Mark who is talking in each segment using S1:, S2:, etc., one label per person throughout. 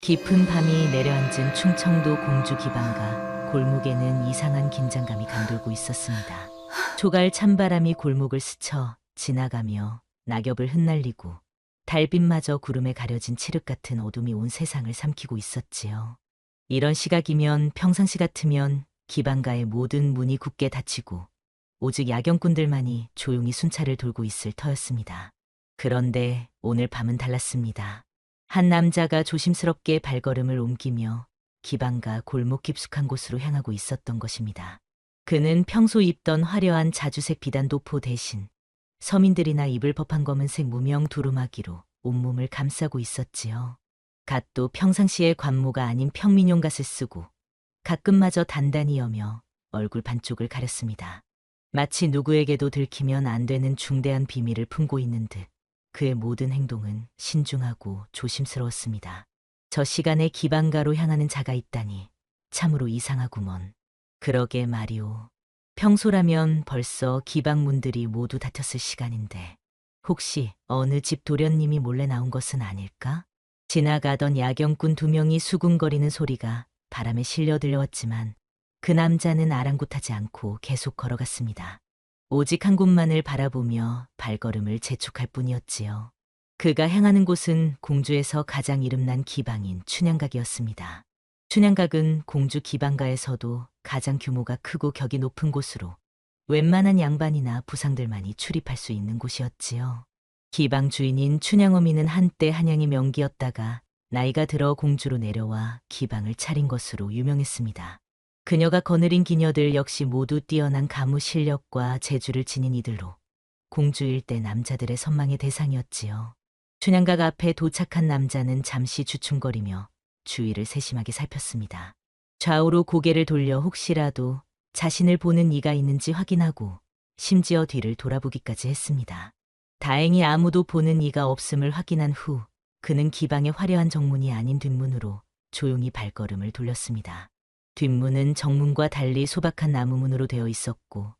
S1: 깊은 밤이 내려앉은 충청도 공주 기방가 골목에는 이상한 긴장감이 감돌고 있었습니다. 초가을 찬바람이 골목을 스쳐 지나가며 낙엽을 흩날리고 달빛마저 구름에 가려진 칠흑 같은 어둠이 온 세상을 삼키고 있었지요. 이런 시각이면 평상시 같으면 기방가의 모든 문이 굳게 닫히고 오직 야경꾼들만이 조용히 순찰을 돌고 있을 터였습니다. 그런데 오늘 밤은 달랐습니다. 한 남자가 조심스럽게 발걸음을 옮기며 기방가 골목 깊숙한 곳으로 향하고 있었던 것입니다. 그는 평소 입던 화려한 자주색 비단도포 대신 서민들이나 입을 법한 검은색 무명 두루마기로 온몸을 감싸고 있었지요. 갓도 평상시의 관모가 아닌 평민용갓을 쓰고 가끔마저 단단히 여며 얼굴 반쪽을 가렸습니다. 마치 누구에게도 들키면 안 되는 중대한 비밀을 품고 있는 듯 그의 모든 행동은 신중하고 조심스러웠습니다. 저 시간에 기방가로 향하는 자가 있다니 참으로 이상하구먼. 그러게 말이오. 평소라면 벌써 기방문들이 모두 닫혔을 시간인데 혹시 어느 집 도련님이 몰래 나온 것은 아닐까? 지나가던 야경꾼 2명이 수군거리는 소리가 바람에 실려 들려왔지만 그 남자는 아랑곳하지 않고 계속 걸어갔습니다. 오직 한 곳만을 바라보며 발걸음을 재촉할 뿐이었지요. 그가 향하는 곳은 공주에서 가장 이름난 기방인 춘향각이었습니다. 춘향각은 공주 기방가에서도 가장 규모가 크고 격이 높은 곳으로 웬만한 양반이나 부상들만이 출입할 수 있는 곳이었지요. 기방 주인인 춘향어미는 한때 한양의 명기였다가 나이가 들어 공주로 내려와 기방을 차린 것으로 유명했습니다. 그녀가 거느린 기녀들 역시 모두 뛰어난 가무 실력과 재주를 지닌 이들로 공주 일대 남자들의 선망의 대상이었지요. 춘향각 앞에 도착한 남자는 잠시 주춤거리며 주위를 세심하게 살폈습니다. 좌우로 고개를 돌려 혹시라도 자신을 보는 이가 있는지 확인하고 심지어 뒤를 돌아보기까지 했습니다. 다행히 아무도 보는 이가 없음을 확인한 후 그는 기방의 화려한 정문이 아닌 뒷문으로 조용히 발걸음을 돌렸습니다. 뒷문은 정문과 달리 소박한 나무문으로 되어 있었고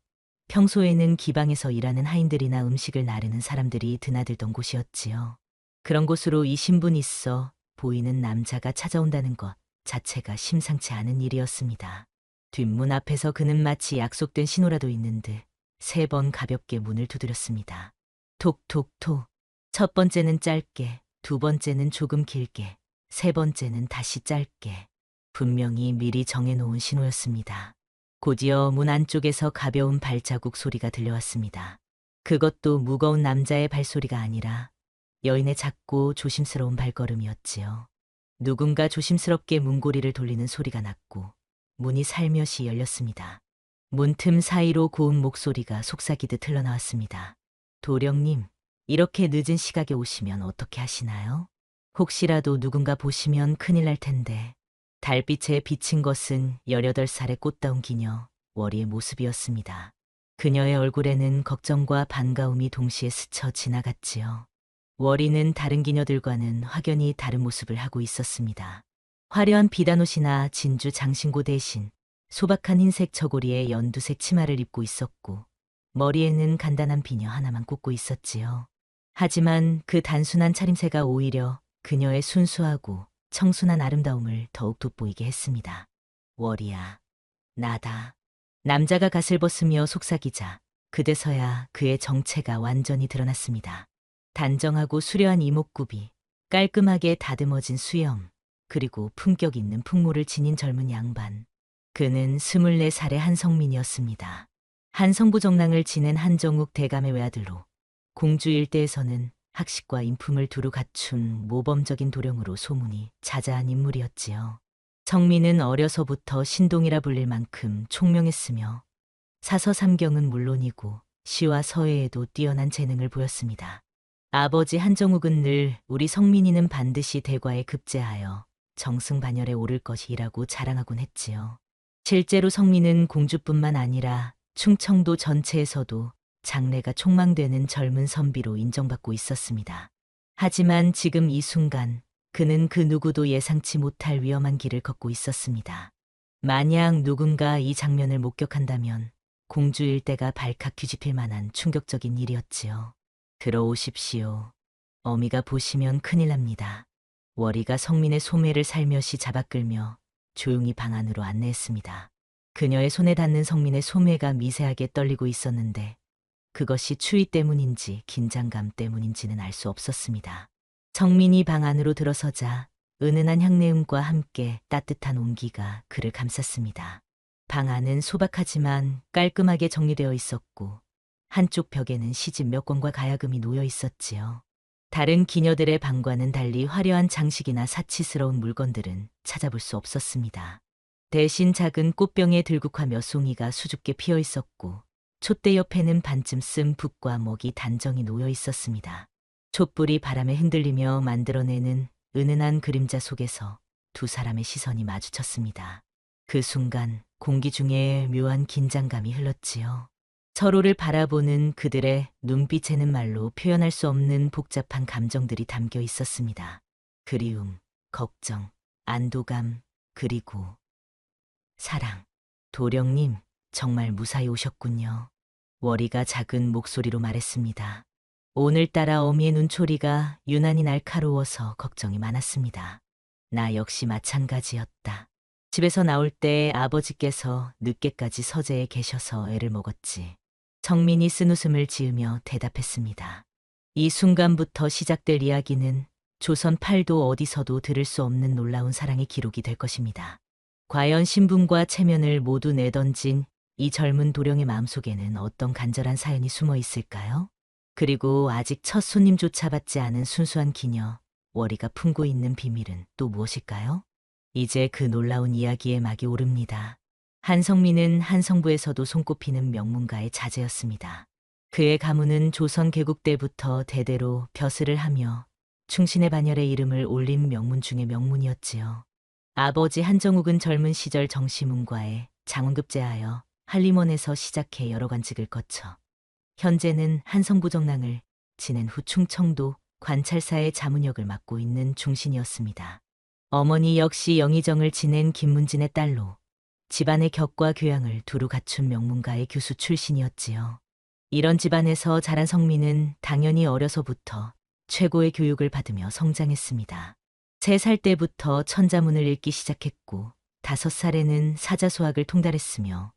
S1: 평소에는 기방에서 일하는 하인들이나 음식을 나르는 사람들이 드나들던 곳이었지요. 그런 곳으로 이 신분 있어 보이는 남자가 찾아온다는 것 자체가 심상치 않은 일이었습니다. 뒷문 앞에서 그는 마치 약속된 신호라도 있는 듯 3번 가볍게 문을 두드렸습니다. 톡톡톡. 첫 번째는 짧게, 2번째는 조금 길게, 3번째는 다시 짧게. 분명히 미리 정해놓은 신호였습니다. 곧이어 문 안쪽에서 가벼운 발자국 소리가 들려왔습니다. 그것도 무거운 남자의 발소리가 아니라 여인의 작고 조심스러운 발걸음이었지요. 누군가 조심스럽게 문고리를 돌리는 소리가 났고 문이 살며시 열렸습니다. 문틈 사이로 고운 목소리가 속삭이듯 흘러나왔습니다. 도령님, 이렇게 늦은 시각에 오시면 어떻게 하시나요? 혹시라도 누군가 보시면 큰일 날 텐데. 달빛에 비친 것은 18살의 꽃다운 기녀 월이의 모습이었습니다. 그녀의 얼굴에는 걱정과 반가움이 동시에 스쳐 지나갔지요. 월이는 다른 기녀들과는 확연히 다른 모습을 하고 있었습니다. 화려한 비단옷이나 진주 장신고 대신 소박한 흰색 저고리에 연두색 치마를 입고 있었고 머리에는 간단한 비녀 하나만 꽂고 있었지요. 하지만 그 단순한 차림새가 오히려 그녀의 순수하고 청순한 아름다움을 더욱 돋보이게 했습니다. 월이야, 나다. 남자가 갓을 벗으며 속삭이자 그제서야 그의 정체가 완전히 드러났습니다. 단정하고 수려한 이목구비, 깔끔하게 다듬어진 수염, 그리고 품격 있는 풍모를 지닌 젊은 양반. 그는 24살의 한성민이었습니다. 한성부 정랑을 지낸 한정욱 대감의 외아들로 공주 일대에서는 학식과 인품을 두루 갖춘 모범적인 도령으로 소문이 자자한 인물이었지요. 성민은 어려서부터 신동이라 불릴 만큼 총명했으며 사서삼경은 물론이고 시와 서예에도 뛰어난 재능을 보였습니다. 아버지 한정욱은 늘 우리 성민이는 반드시 대과에 급제하여 정승반열에 오를 것이라고 자랑하곤 했지요. 실제로 성민은 공주뿐만 아니라 충청도 전체에서도 장래가 촉망되는 젊은 선비로 인정받고 있었습니다. 하지만 지금 이 순간 그는 그 누구도 예상치 못할 위험한 길을 걷고 있었습니다. 만약 누군가 이 장면을 목격한다면 공주 일대가 발칵 뒤집힐 만한 충격적인 일이었지요. 들어오십시오. 어미가 보시면 큰일 납니다. 월이가 성민의 소매를 살며시 잡아끌며 조용히 방 안으로 안내했습니다. 그녀의 손에 닿는 성민의 소매가 미세하게 떨리고 있었는데 그것이 추위 때문인지 긴장감 때문인지는 알 수 없었습니다. 성민이 방 안으로 들어서자 은은한 향내음과 함께 따뜻한 온기가 그를 감쌌습니다. 방 안은 소박하지만 깔끔하게 정리되어 있었고 한쪽 벽에는 시집 몇 권과 가야금이 놓여 있었지요. 다른 기녀들의 방과는 달리 화려한 장식이나 사치스러운 물건들은 찾아볼 수 없었습니다. 대신 작은 꽃병에 들국화 몇 송이가 수줍게 피어 있었고 촛대 옆에는 반쯤 쓴 붓과 먹이 단정히 놓여 있었습니다. 촛불이 바람에 흔들리며 만들어내는 은은한 그림자 속에서 두 사람의 시선이 마주쳤습니다. 그 순간 공기 중에 묘한 긴장감이 흘렀지요. 서로를 바라보는 그들의 눈빛에는 말로 표현할 수 없는 복잡한 감정들이 담겨 있었습니다. 그리움, 걱정, 안도감, 그리고 사랑. 도령님, 정말 무사히 오셨군요. 월이가 작은 목소리로 말했습니다. 오늘따라 어미의 눈초리가 유난히 날카로워서 걱정이 많았습니다. 나 역시 마찬가지였다. 집에서 나올 때 아버지께서 늦게까지 서재에 계셔서 애를 먹었지. 성민이 쓴웃음을 지으며 대답했습니다. 이 순간부터 시작될 이야기는 조선 팔도 어디서도 들을 수 없는 놀라운 사랑의 기록이 될 것입니다. 과연 신분과 체면을 모두 내던진 이 젊은 도령의 마음속에는 어떤 간절한 사연이 숨어 있을까요? 그리고 아직 첫 손님조차 받지 않은 순수한 기녀, 월이가 품고 있는 비밀은 또 무엇일까요? 이제 그 놀라운 이야기의 막이 오릅니다. 한성민은 한성부에서도 손꼽히는 명문가의 자제였습니다. 그의 가문은 조선 개국 때부터 대대로 벼슬을 하며 충신의 반열에 이름을 올린 명문 중의 명문이었지요. 아버지 한정욱은 젊은 시절 정시문과에 장원급제하여 한림원에서 시작해 여러 관직을 거쳐 현재는 한성부 정랑을 지낸 후 충청도 관찰사의 자문역을 맡고 있는 중신이었습니다. 어머니 역시 영의정을 지낸 김문진의 딸로 집안의 격과 교양을 두루 갖춘 명문가의 교수 출신이었지요. 이런 집안에서 자란 성민은 당연히 어려서부터 최고의 교육을 받으며 성장했습니다. 3살 때부터 천자문을 읽기 시작했고 5살에는 사자수학을 통달했으며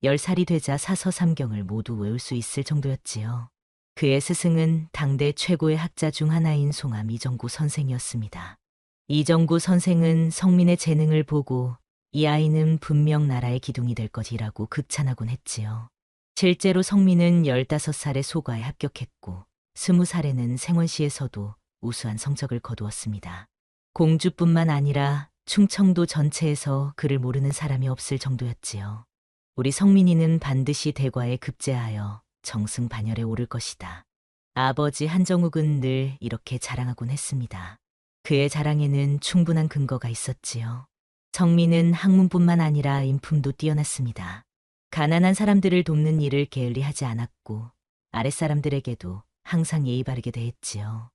S1: 10살이 되자 사서삼경을 모두 외울 수 있을 정도였지요. 그의 스승은 당대 최고의 학자 중 하나인 송암 이정구 선생이었습니다. 이정구 선생은 성민의 재능을 보고 이 아이는 분명 나라의 기둥이 될 것이라고 극찬하곤 했지요. 실제로 성민은 15살에 소과에 합격했고 20살에는 생원시에서도 우수한 성적을 거두었습니다. 공주뿐만 아니라 충청도 전체에서 그를 모르는 사람이 없을 정도였지요. 우리 성민이는 반드시 대과에 급제하여 정승반열에 오를 것이다. 아버지 한정욱은 늘 이렇게 자랑하곤 했습니다. 그의 자랑에는 충분한 근거가 있었지요. 성민은 학문뿐만 아니라 인품도 뛰어났습니다. 가난한 사람들을 돕는 일을 게을리하지 않았고 아랫사람들에게도 항상 예의 바르게 대했지요.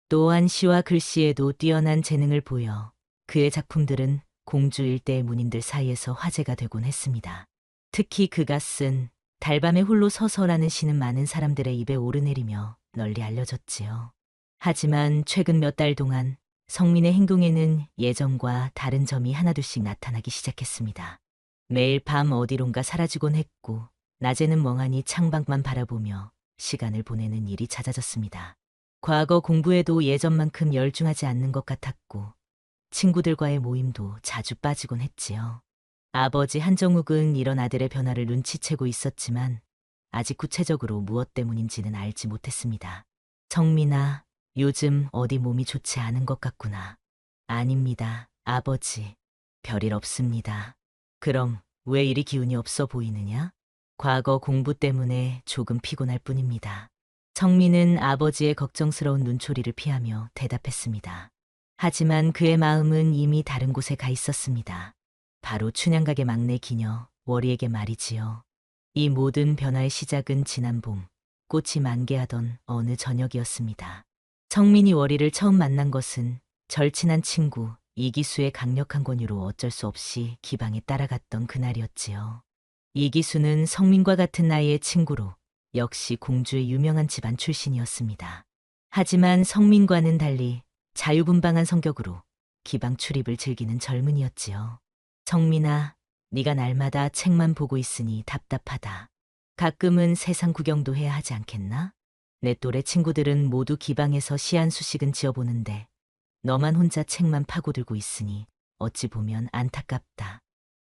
S1: 또한 시와 글씨에도 뛰어난 재능을 보여 그의 작품들은 공주 일대의 문인들 사이에서 화제가 되곤 했습니다. 특히 그가 쓴 달밤에 홀로 서서라는 시는 많은 사람들의 입에 오르내리며 널리 알려졌지요. 하지만 최근 몇 달 동안 성민의 행동에는 예전과 다른 점이 하나둘씩 나타나기 시작했습니다. 매일 밤 어디론가 사라지곤 했고 낮에는 멍하니 창밖만 바라보며 시간을 보내는 일이 잦아졌습니다. 과거 공부에도 예전만큼 열중하지 않는 것 같았고 친구들과의 모임도 자주 빠지곤 했지요. 아버지 한정욱은 이런 아들의 변화를 눈치채고 있었지만 아직 구체적으로 무엇 때문인지는 알지 못했습니다. 성민아, 요즘 어디 몸이 좋지 않은 것 같구나. 아닙니다, 아버지. 별일 없습니다. 그럼 왜 이리 기운이 없어 보이느냐? 과거 공부 때문에 조금 피곤할 뿐입니다. 성민은 아버지의 걱정스러운 눈초리를 피하며 대답했습니다. 하지만 그의 마음은 이미 다른 곳에 가 있었습니다. 바로 춘향가게 막내 기녀 월이에게 말이지요. 이 모든 변화의 시작은 지난 봄 꽃이 만개하던 어느 저녁이었습니다. 성민이 월이를 처음 만난 것은 절친한 친구 이기수의 강력한 권유로 어쩔 수 없이 기방에 따라갔던 그날이었지요. 이기수는 성민과 같은 나이의 친구로 역시 공주의 유명한 집안 출신이었습니다. 하지만 성민과는 달리 자유분방한 성격으로 기방 출입을 즐기는 젊은이였지요. 성민아, 네가 날마다 책만 보고 있으니 답답하다. 가끔은 세상 구경도 해야 하지 않겠나? 내 또래 친구들은 모두 기방에서 시 한 수씩은 지어보는데 너만 혼자 책만 파고들고 있으니 어찌 보면 안타깝다.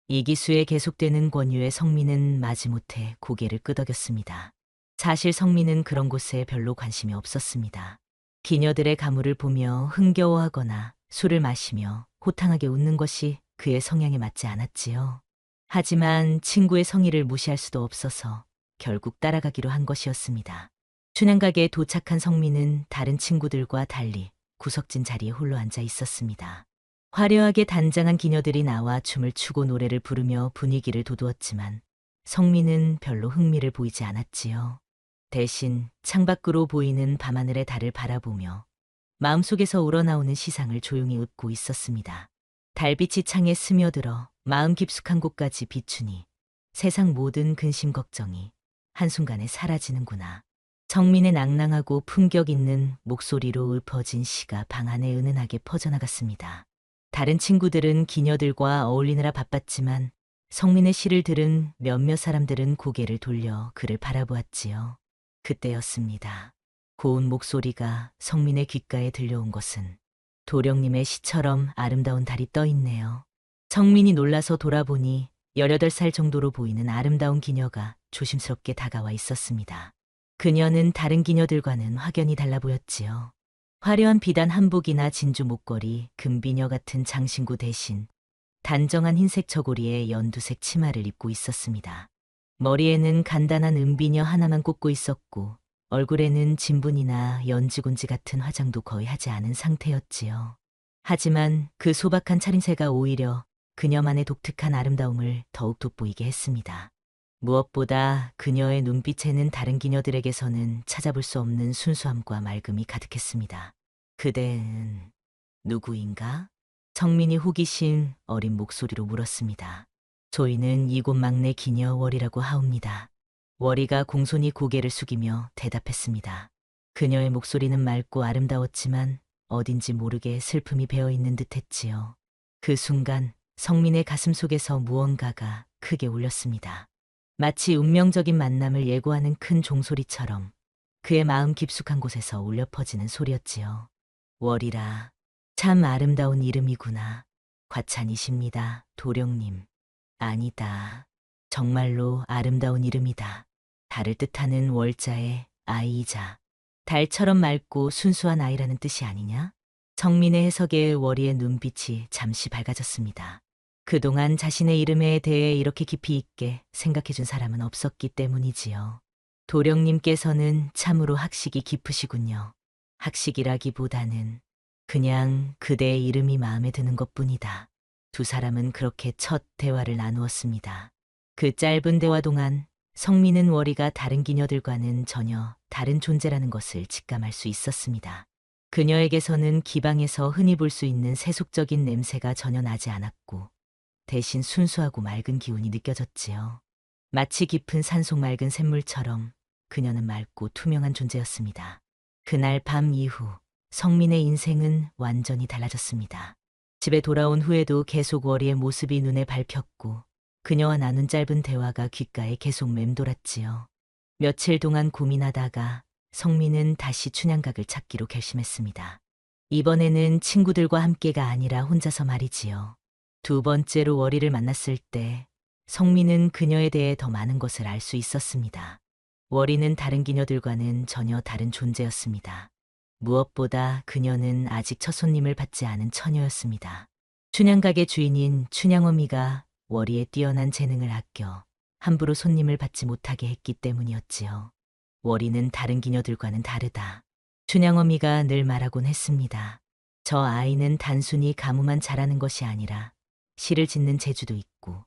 S1: 이기수에 계속되는 권유에 성민은 마지못해 고개를 끄덕였습니다. 사실 성민은 그런 곳에 별로 관심이 없었습니다. 기녀들의 가물을 보며 흥겨워하거나 술을 마시며 호탕하게 웃는 것이 그의 성향에 맞지 않았지요. 하지만 친구의 성의를 무시할 수도 없어서 결국 따라가기로 한 것이었습니다. 춘향가게에 도착한 성민은 다른 친구들과 달리 구석진 자리에 홀로 앉아 있었습니다. 화려하게 단장한 기녀들이 나와 춤을 추고 노래를 부르며 분위기를 돋우었지만 성민은 별로 흥미를 보이지 않았지요. 대신 창밖으로 보이는 밤하늘의 달을 바라보며 마음속에서 우러나오는 시상을 조용히 읊고 있었습니다. 달빛이 창에 스며들어 마음 깊숙한 곳까지 비추니 세상 모든 근심 걱정이 한순간에 사라지는구나. 성민의 낭낭하고 품격 있는 목소리로 읊어진 시가 방 안에 은은하게 퍼져나갔습니다. 다른 친구들은 기녀들과 어울리느라 바빴지만 성민의 시를 들은 몇몇 사람들은 고개를 돌려 그를 바라보았지요. 그때였습니다. 고운 목소리가 성민의 귓가에 들려온 것은 도령님의 시처럼 아름다운 달이 떠 있네요. 성민이 놀라서 돌아보니 18살 정도로 보이는 아름다운 기녀가 조심스럽게 다가와 있었습니다. 그녀는 다른 기녀들과는 확연히 달라 보였지요. 화려한 비단 한복이나 진주 목걸이, 금비녀 같은 장신구 대신 단정한 흰색 저고리에 연두색 치마를 입고 있었습니다. 머리에는 간단한 은비녀 하나만 꽂고 있었고 얼굴에는 진분이나 연지곤지 같은 화장도 거의 하지 않은 상태였지요. 하지만 그 소박한 차림새가 오히려 그녀만의 독특한 아름다움을 더욱 돋보이게 했습니다. 무엇보다 그녀의 눈빛에는 다른 기녀들에게서는 찾아볼 수 없는 순수함과 맑음이 가득했습니다. 그대는 누구인가? 성민이 호기심 어린 목소리로 물었습니다. 저희는 이곳 막내 기녀 월이라고 하옵니다. 월이가 공손히 고개를 숙이며 대답했습니다. 그녀의 목소리는 맑고 아름다웠지만 어딘지 모르게 슬픔이 배어있는 듯했지요. 그 순간 성민의 가슴 속에서 무언가가 크게 울렸습니다. 마치 운명적인 만남을 예고하는 큰 종소리처럼 그의 마음 깊숙한 곳에서 울려 퍼지는 소리였지요. 월이라, 참 아름다운 이름이구나. 과찬이십니다, 도령님. 아니다. 정말로 아름다운 이름이다. 달을 뜻하는 월자의 아이이자 달처럼 맑고 순수한 아이라는 뜻이 아니냐? 성민의 해석에 월이의 눈빛이 잠시 밝아졌습니다. 그동안 자신의 이름에 대해 이렇게 깊이 있게 생각해준 사람은 없었기 때문이지요. 도령님께서는 참으로 학식이 깊으시군요. 학식이라기보다는 그냥 그대의 이름이 마음에 드는 것뿐이다. 두 사람은 그렇게 첫 대화를 나누었습니다. 그 짧은 대화 동안 성민은 월이가 다른 기녀들과는 전혀 다른 존재라는 것을 직감할 수 있었습니다. 그녀에게서는 기방에서 흔히 볼 수 있는 세속적인 냄새가 전혀 나지 않았고 대신 순수하고 맑은 기운이 느껴졌지요. 마치 깊은 산속 맑은 샘물처럼 그녀는 맑고 투명한 존재였습니다. 그날 밤 이후 성민의 인생은 완전히 달라졌습니다. 집에 돌아온 후에도 계속 월이의 모습이 눈에 밟혔고 그녀와 나눈 짧은 대화가 귓가에 계속 맴돌았지요. 며칠 동안 고민하다가 성민은 다시 춘향각을 찾기로 결심했습니다. 이번에는 친구들과 함께가 아니라 혼자서 말이지요. 두 번째로 월이를 만났을 때 성민은 그녀에 대해 더 많은 것을 알 수 있었습니다. 월이는 다른 기녀들과는 전혀 다른 존재였습니다. 무엇보다 그녀는 아직 첫 손님을 받지 않은 처녀였습니다. 춘향가게 주인인 춘향어미가 월이의 뛰어난 재능을 아껴 함부로 손님을 받지 못하게 했기 때문이었지요. 월이는 다른 기녀들과는 다르다. 춘향어미가 늘 말하곤 했습니다. 저 아이는 단순히 가무만 잘하는 것이 아니라 시를 짓는 재주도 있고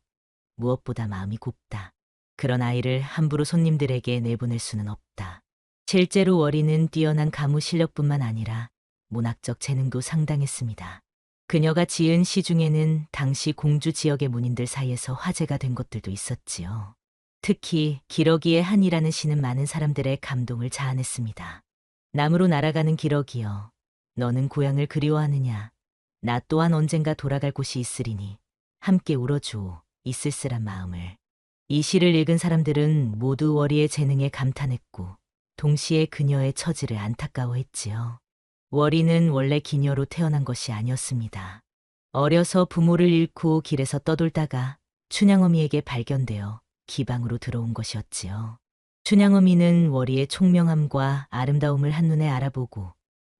S1: 무엇보다 마음이 곱다. 그런 아이를 함부로 손님들에게 내보낼 수는 없다. 실제로 월이는 뛰어난 가무 실력뿐만 아니라 문학적 재능도 상당했습니다. 그녀가 지은 시 중에는 당시 공주 지역의 문인들 사이에서 화제가 된 것들도 있었지요. 특히 기러기의 한이라는 시는 많은 사람들의 감동을 자아냈습니다. 남으로 날아가는 기러기여, 너는 고향을 그리워하느냐? 나 또한 언젠가 돌아갈 곳이 있으리니 함께 울어주오. 이 쓸쓸한 마음을. 이 시를 읽은 사람들은 모두 월이의 재능에 감탄했고 동시에 그녀의 처지를 안타까워했지요. 월이는 원래 기녀로 태어난 것이 아니었습니다. 어려서 부모를 잃고 길에서 떠돌다가 춘향어미에게 발견되어 기방으로 들어온 것이었지요. 춘향어미는 월이의 총명함과 아름다움을 한눈에 알아보고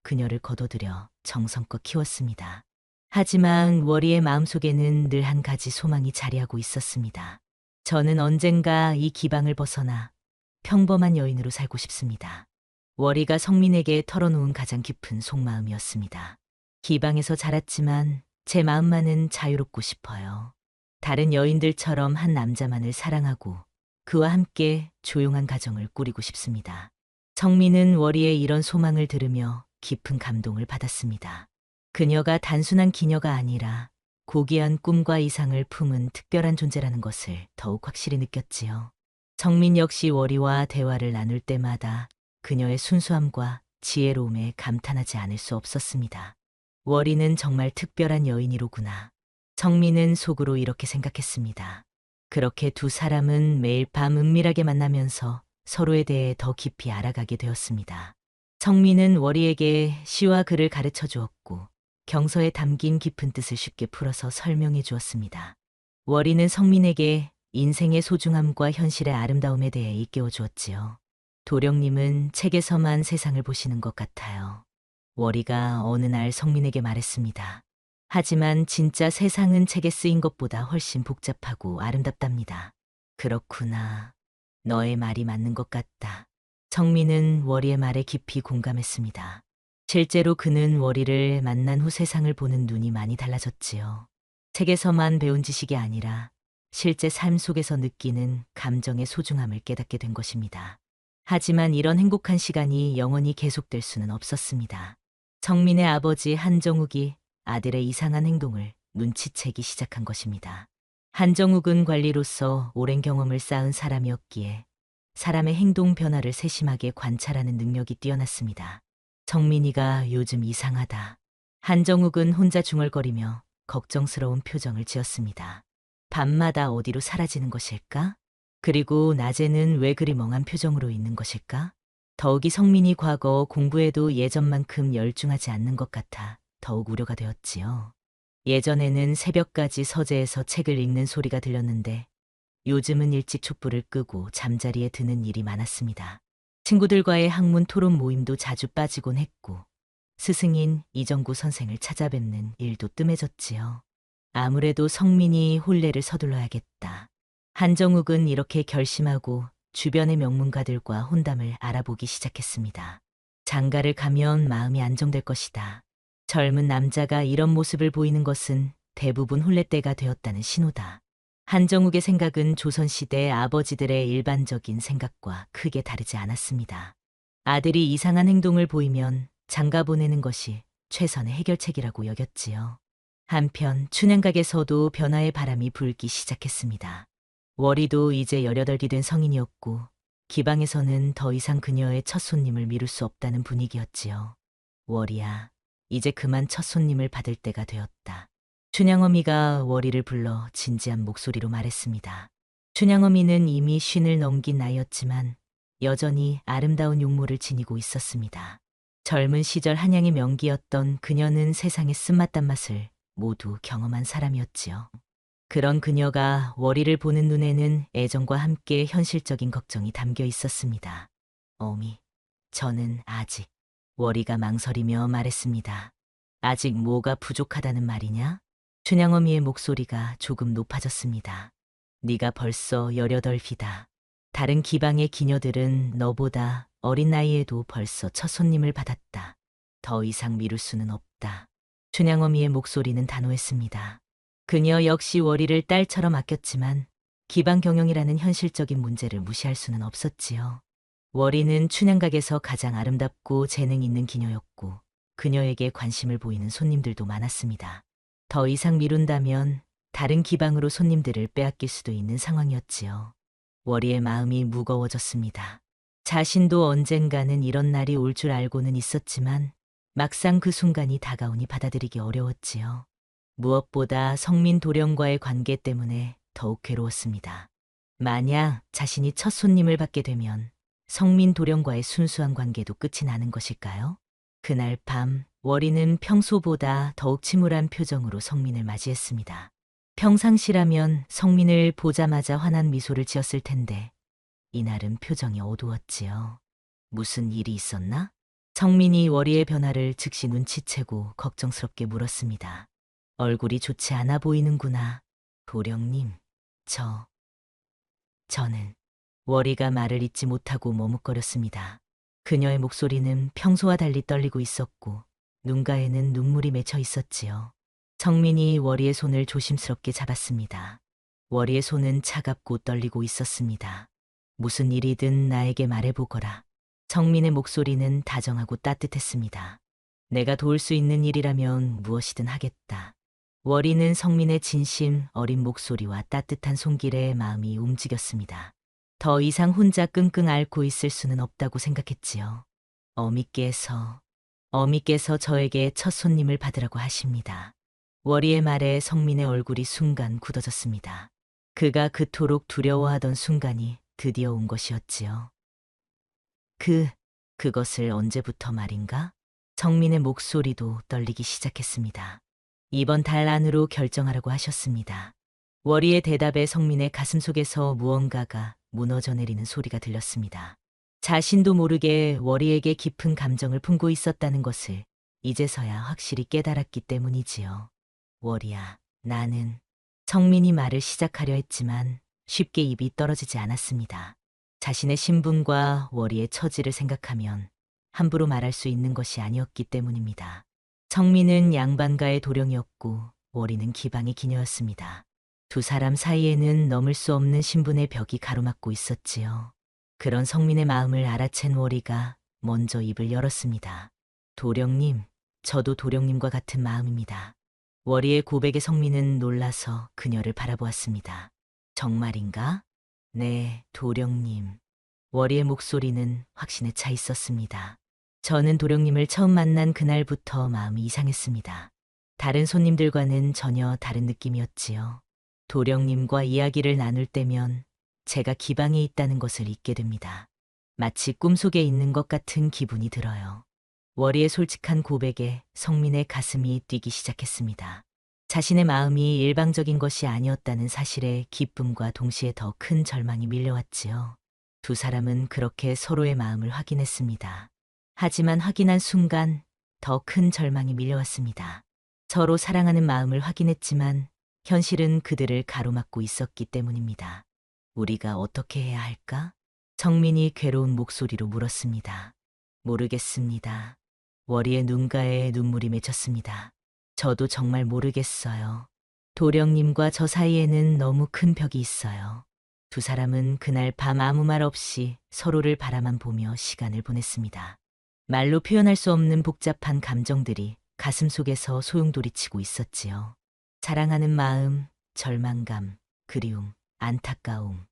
S1: 그녀를 거둬들여 정성껏 키웠습니다. 하지만 월이의 마음속에는 늘 한 가지 소망이 자리하고 있었습니다. 저는 언젠가 이 기방을 벗어나 평범한 여인으로 살고 싶습니다. 월이가 성민에게 털어놓은 가장 깊은 속마음이었습니다. 기방에서 자랐지만 제 마음만은 자유롭고 싶어요. 다른 여인들처럼 한 남자만을 사랑하고 그와 함께 조용한 가정을 꾸리고 싶습니다. 성민은 월이의 이런 소망을 들으며 깊은 감동을 받았습니다. 그녀가 단순한 기녀가 아니라 고귀한 꿈과 이상을 품은 특별한 존재라는 것을 더욱 확실히 느꼈지요. 성민 역시 월이와 대화를 나눌 때마다 그녀의 순수함과 지혜로움에 감탄하지 않을 수 없었습니다. 월이는 정말 특별한 여인이로구나. 성민은 속으로 이렇게 생각했습니다. 그렇게 두 사람은 매일 밤 은밀하게 만나면서 서로에 대해 더 깊이 알아가게 되었습니다. 성민은 월이에게 시와 글을 가르쳐 주었고 경서에 담긴 깊은 뜻을 쉽게 풀어서 설명해 주었습니다. 월이는 성민에게 인생의 소중함과 현실의 아름다움에 대해 일깨워 주었지요. 도령님은 책에서만 세상을 보시는 것 같아요. 월이가 어느 날 성민에게 말했습니다. 하지만 진짜 세상은 책에 쓰인 것보다 훨씬 복잡하고 아름답답니다. 그렇구나. 너의 말이 맞는 것 같다. 성민은 월이의 말에 깊이 공감했습니다. 실제로 그는 월이를 만난 후 세상을 보는 눈이 많이 달라졌지요. 책에서만 배운 지식이 아니라 실제 삶 속에서 느끼는 감정의 소중함을 깨닫게 된 것입니다. 하지만 이런 행복한 시간이 영원히 계속될 수는 없었습니다. 성민의 아버지 한정욱이 아들의 이상한 행동을 눈치채기 시작한 것입니다. 한정욱은 관리로서 오랜 경험을 쌓은 사람이었기에 사람의 행동 변화를 세심하게 관찰하는 능력이 뛰어났습니다. 성민이가 요즘 이상하다. 한정욱은 혼자 중얼거리며 걱정스러운 표정을 지었습니다. 밤마다 어디로 사라지는 것일까? 그리고 낮에는 왜 그리 멍한 표정으로 있는 것일까? 더욱이 성민이 과거 공부에도 예전만큼 열중하지 않는 것 같아 더욱 우려가 되었지요. 예전에는 새벽까지 서재에서 책을 읽는 소리가 들렸는데 요즘은 일찍 촛불을 끄고 잠자리에 드는 일이 많았습니다. 친구들과의 학문 토론 모임도 자주 빠지곤 했고 스승인 이정구 선생을 찾아뵙는 일도 뜸해졌지요. 아무래도 성민이 혼례를 서둘러야겠다. 한정욱은 이렇게 결심하고 주변의 명문가들과 혼담을 알아보기 시작했습니다. 장가를 가면 마음이 안정될 것이다. 젊은 남자가 이런 모습을 보이는 것은 대부분 혼례 때가 되었다는 신호다. 한정욱의 생각은 조선시대 아버지들의 일반적인 생각과 크게 다르지 않았습니다. 아들이 이상한 행동을 보이면 장가 보내는 것이 최선의 해결책이라고 여겼지요. 한편 춘향각에서도 변화의 바람이 불기 시작했습니다. 월이도 이제 18이 된 성인이었고 기방에서는 더 이상 그녀의 첫 손님을 미룰 수 없다는 분위기였지요. 월이야, 이제 그만 첫 손님을 받을 때가 되었다. 춘향어미가 월이를 불러 진지한 목소리로 말했습니다. 춘향어미는 이미 쉰을 넘긴 나이였지만 여전히 아름다운 용모를 지니고 있었습니다. 젊은 시절 한양의 명기였던 그녀는 세상의 쓴맛 단맛을 모두 경험한 사람이었지요. 그런 그녀가 월이를 보는 눈에는 애정과 함께 현실적인 걱정이 담겨 있었습니다. 어미, 저는 아직... 월이가 망설이며 말했습니다. 아직 뭐가 부족하다는 말이냐? 춘향어미의 목소리가 조금 높아졌습니다. 네가 벌써 18이다. 다른 기방의 기녀들은 너보다 어린 나이에도 벌써 첫 손님을 받았다. 더 이상 미룰 수는 없다. 춘향어미의 목소리는 단호했습니다. 그녀 역시 월이를 딸처럼 아꼈지만 기방 경영이라는 현실적인 문제를 무시할 수는 없었지요. 월이는 춘향각에서 가장 아름답고 재능 있는 기녀였고 그녀에게 관심을 보이는 손님들도 많았습니다. 더 이상 미룬다면 다른 기방으로 손님들을 빼앗길 수도 있는 상황이었지요. 월이의 마음이 무거워졌습니다. 자신도 언젠가는 이런 날이 올 줄 알고는 있었지만 막상 그 순간이 다가오니 받아들이기 어려웠지요. 무엇보다 성민 도령과의 관계 때문에 더욱 괴로웠습니다. 만약 자신이 첫 손님을 받게 되면 성민 도령과의 순수한 관계도 끝이 나는 것일까요? 그날 밤 월이는 평소보다 더욱 침울한 표정으로 성민을 맞이했습니다. 평상시라면 성민을 보자마자 환한 미소를 지었을 텐데 이날은 표정이 어두웠지요. 무슨 일이 있었나? 성민이 월이의 변화를 즉시 눈치채고 걱정스럽게 물었습니다. 얼굴이 좋지 않아 보이는구나. 도령님, 저는 월이가 말을 잇지 못하고 머뭇거렸습니다. 그녀의 목소리는 평소와 달리 떨리고 있었고 눈가에는 눈물이 맺혀 있었지요. 성민이 월이의 손을 조심스럽게 잡았습니다. 월이의 손은 차갑고 떨리고 있었습니다. 무슨 일이든 나에게 말해보거라. 성민의 목소리는 다정하고 따뜻했습니다. 내가 도울 수 있는 일이라면 무엇이든 하겠다. 월이는 성민의 진심 어린 목소리와 따뜻한 손길에 마음이 움직였습니다. 더 이상 혼자 끙끙 앓고 있을 수는 없다고 생각했지요. 어미께서 저에게 첫 손님을 받으라고 하십니다. 월이의 말에 성민의 얼굴이 순간 굳어졌습니다. 그가 그토록 두려워하던 순간이 드디어 온 것이었지요. 그것을 언제부터 말인가? 성민의 목소리도 떨리기 시작했습니다. 이번 달 안으로 결정하라고 하셨습니다. 월이의 대답에 성민의 가슴속에서 무언가가 무너져 내리는 소리가 들렸습니다. 자신도 모르게 월이에게 깊은 감정을 품고 있었다는 것을 이제서야 확실히 깨달았기 때문이지요. 월이야, 나는 성민이 말을 시작하려 했지만 쉽게 입이 떨어지지 않았습니다. 자신의 신분과 월이의 처지를 생각하면 함부로 말할 수 있는 것이 아니었기 때문입니다. 성민은 양반가의 도령이었고 월이는 기방의 기녀였습니다. 두 사람 사이에는 넘을 수 없는 신분의 벽이 가로막고 있었지요. 그런 성민의 마음을 알아챈 월이가 먼저 입을 열었습니다. 도령님, 저도 도령님과 같은 마음입니다. 월이의 고백에 성민은 놀라서 그녀를 바라보았습니다. 정말인가? 네, 도령님. 월이의 목소리는 확신에 차 있었습니다. 저는 도령님을 처음 만난 그날부터 마음이 이상했습니다. 다른 손님들과는 전혀 다른 느낌이었지요. 도령님과 이야기를 나눌 때면 제가 기방에 있다는 것을 잊게 됩니다. 마치 꿈속에 있는 것 같은 기분이 들어요. 월이의 솔직한 고백에 성민의 가슴이 뛰기 시작했습니다. 자신의 마음이 일방적인 것이 아니었다는 사실에 기쁨과 동시에 더 큰 절망이 밀려왔지요. 두 사람은 그렇게 서로의 마음을 확인했습니다. 하지만 확인한 순간 더 큰 절망이 밀려왔습니다. 서로 사랑하는 마음을 확인했지만 현실은 그들을 가로막고 있었기 때문입니다. 우리가 어떻게 해야 할까? 성민이 괴로운 목소리로 물었습니다. 모르겠습니다. 월이의 눈가에 눈물이 맺혔습니다. 저도 정말 모르겠어요. 도령님과 저 사이에는 너무 큰 벽이 있어요. 두 사람은 그날 밤 아무 말 없이 서로를 바라만 보며 시간을 보냈습니다. 말로 표현할 수 없는 복잡한 감정들이 가슴 속에서 소용돌이치고 있었지요. 사랑하는 마음, 절망감, 그리움, 안타까움.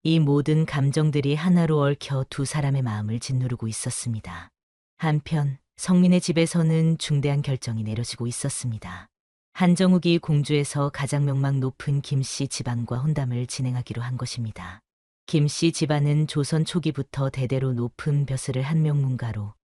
S1: 이 모든 감정들이 하나로 얽혀 두 사람의 마음을 짓누르고 있었습니다. 한편 성민의 집에서는 중대한 결정이 내려지고 있었습니다. 한정욱이 공주에서 가장 명망 높은 김씨 집안과 혼담을 진행하기로 한 것입니다. 김씨 집안은 조선 초기부터 대대로 높은 벼슬을 한 명문가로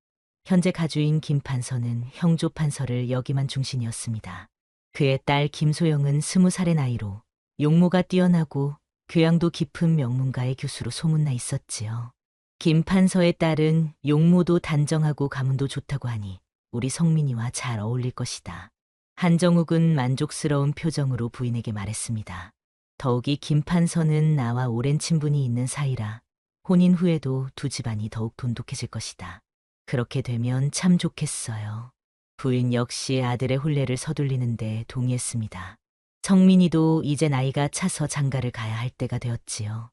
S1: 현재 가주인 김판서는 형조판서를 역임한 중신이었습니다. 그의 딸 김소영은 20살의 나이로 용모가 뛰어나고 교양도 깊은 명문가의 교수로 소문나 있었지요. 김판서의 딸은 용모도 단정하고 가문도 좋다고 하니 우리 성민이와 잘 어울릴 것이다. 한정욱은 만족스러운 표정으로 부인에게 말했습니다. 더욱이 김판서는 나와 오랜 친분이 있는 사이라 혼인 후에도 두 집안이 더욱 돈독해질 것이다. 그렇게 되면 참 좋겠어요. 부인 역시 아들의 혼례를 서둘리는데 동의했습니다. 성민이도 이제 나이가 차서 장가를 가야 할 때가 되었지요.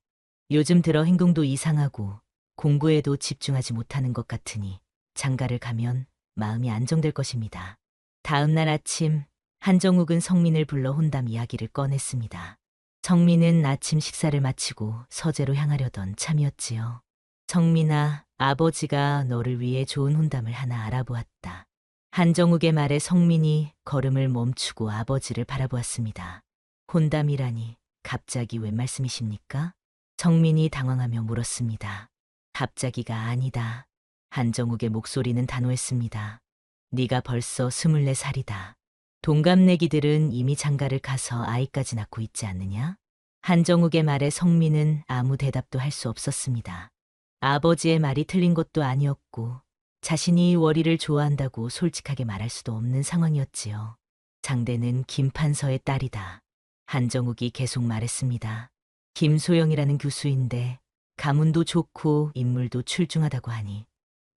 S1: 요즘 들어 행동도 이상하고 공부에도 집중하지 못하는 것 같으니 장가를 가면 마음이 안정될 것입니다. 다음 날 아침 한정욱은 성민을 불러 혼담 이야기를 꺼냈습니다. 성민은 아침 식사를 마치고 서재로 향하려던 참이었지요. 성민아, 아버지가 너를 위해 좋은 혼담을 하나 알아보았다. 한정욱의 말에 성민이 걸음을 멈추고 아버지를 바라보았습니다. 혼담이라니 갑자기 웬 말씀이십니까? 성민이 당황하며 물었습니다. 갑자기가 아니다. 한정욱의 목소리는 단호했습니다. 네가 벌써 24살이다. 동갑내기들은 이미 장가를 가서 아이까지 낳고 있지 않느냐? 한정욱의 말에 성민은 아무 대답도 할 수 없었습니다. 아버지의 말이 틀린 것도 아니었고 자신이 월이를 좋아한다고 솔직하게 말할 수도 없는 상황이었지요. 장대는 김판서의 딸이다. 한정욱이 계속 말했습니다. 김소영이라는 교수인데 가문도 좋고 인물도 출중하다고 하니